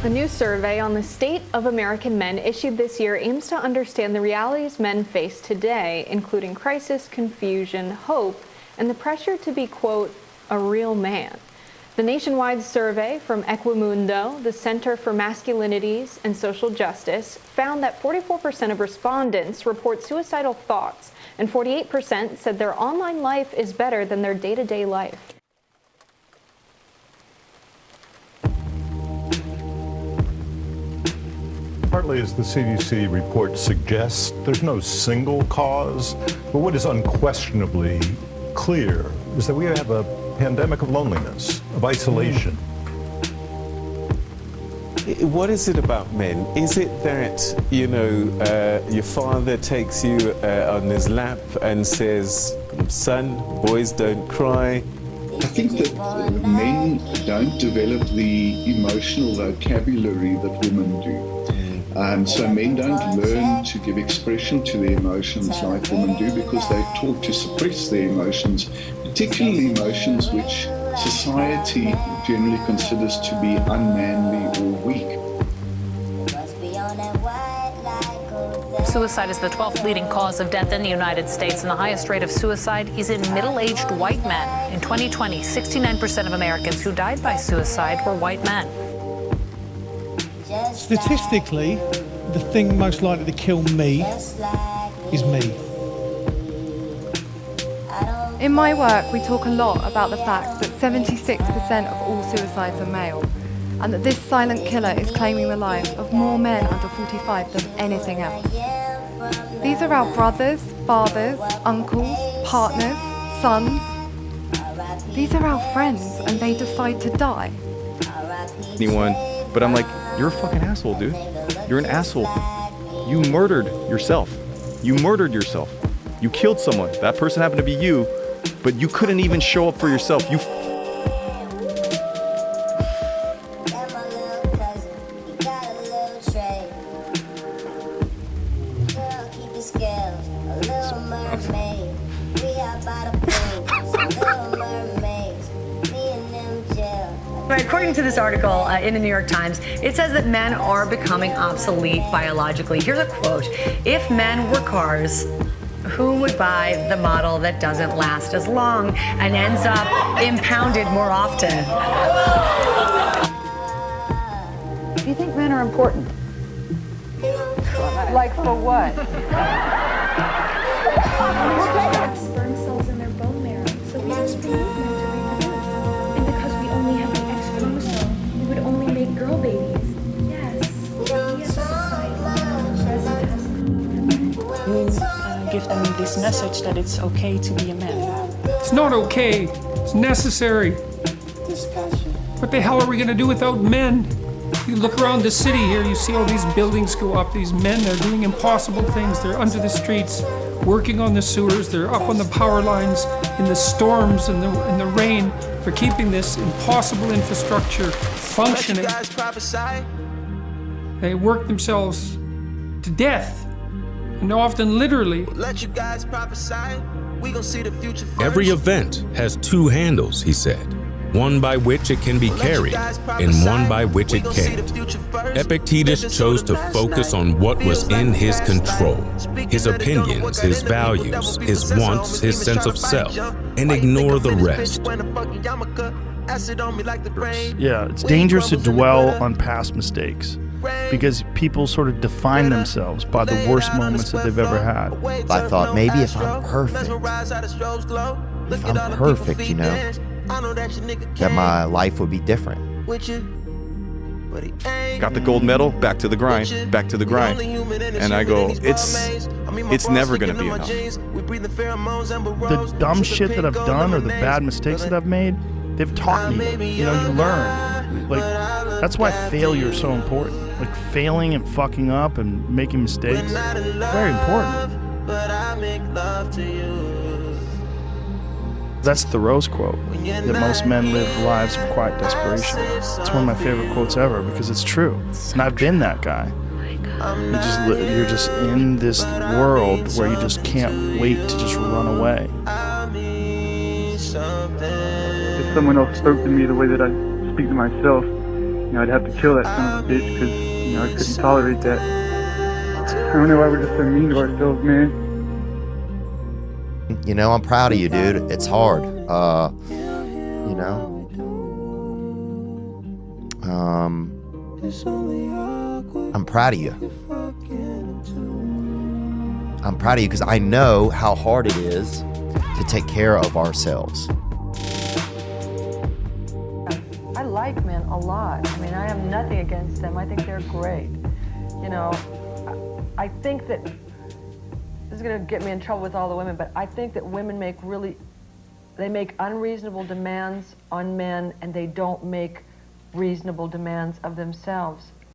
A new survey on the state of American men issued this year aims to understand the realities men face today, including crisis, confusion, hope, and the pressure to be, quote, a real man. The nationwide survey from Equimundo, the Center for Masculinities and Social Justice, found that 44% of respondents report suicidal thoughts, and 48% said their online life is better than their day-to-day life. Partly, as the CDC report suggests, there's no single cause, but what is unquestionably clear is that we have a pandemic of loneliness, of isolation. What is it about men? Is it that, your father takes you on his lap and says, son, boys don't cry? I think that men don't develop the emotional vocabulary that women do. So men don't learn to give expression to their emotions like women do because they're taught to suppress their emotions, particularly emotions which society generally considers to be unmanly or weak. Suicide is the 12th leading cause of death in the United States, and the highest rate of suicide is in middle-aged white men. In 2020, 69% of Americans who died by suicide were white men. Statistically, the thing most likely to kill me is me. In my work, we talk a lot about the fact that 76% of all suicides are male, and that this silent killer is claiming the lives of more men under 45 than anything else. These are our brothers, fathers, uncles, partners, sons. These are our friends, and they decide to die. But I'm like, you're a fucking asshole, dude. You're an asshole. You murdered yourself. You murdered yourself. You killed someone. That person happened to be you, but you couldn't even show up for yourself. You According to this article in the New York Times, it says that men are becoming obsolete biologically. Here's a quote. If men were cars, who would buy the model that doesn't last as long and ends up impounded more often? Do you think men are important? Like for what? Sperm cells in their bone marrow, so we don't need men to reproduce. And because we only have the X chromosome, we would only make girl babies. Yes. You give them this message that it's okay to be a man. It's not okay. It's necessary. What the hell are we going to do without men? You look around the city here, you see all these buildings go up. These men, they're doing impossible things. They're under the streets, working on the sewers. They're up on the power lines in the storms and the rain for keeping this impossible infrastructure functioning. They work themselves to death, and often literally. Every event has two handles, he said. One by which it can be carried, and one by which it can't. Epictetus chose to focus on what was in his control, his opinions, his values, his wants, his sense of self, and ignore the rest. Yeah, it's dangerous to dwell on past mistakes because people sort of define themselves by the worst moments that they've ever had. I thought maybe if I'm perfect, that my life would be different. got the gold medal, back to the grind, back to the grind. And I go, it's never gonna be enough. The dumb shit that I've done or the bad mistakes that I've made, they've taught me. You learn. Like, that's why failure is so important. Like, failing and fucking up and making mistakes, very important. That's Thoreau's quote, that most men live lives of quiet desperation. It's one of my favorite quotes ever because it's true. And I've been that guy. You're just in this world where you just can't wait to just run away. If someone else spoke to me the way that I speak to myself, I'd have to kill that son of a bitch because, I couldn't tolerate that. I don't know why we're just so mean to ourselves, man. I'm proud of you, dude. It's hard. I'm proud of you. I'm proud of you because I know how hard it is to take care of ourselves. I like men a lot. I mean, I have nothing against them. I think they're great. I think that, this is going to get me in trouble with all the women, but I think that women make unreasonable demands on men, and they don't make reasonable demands of themselves.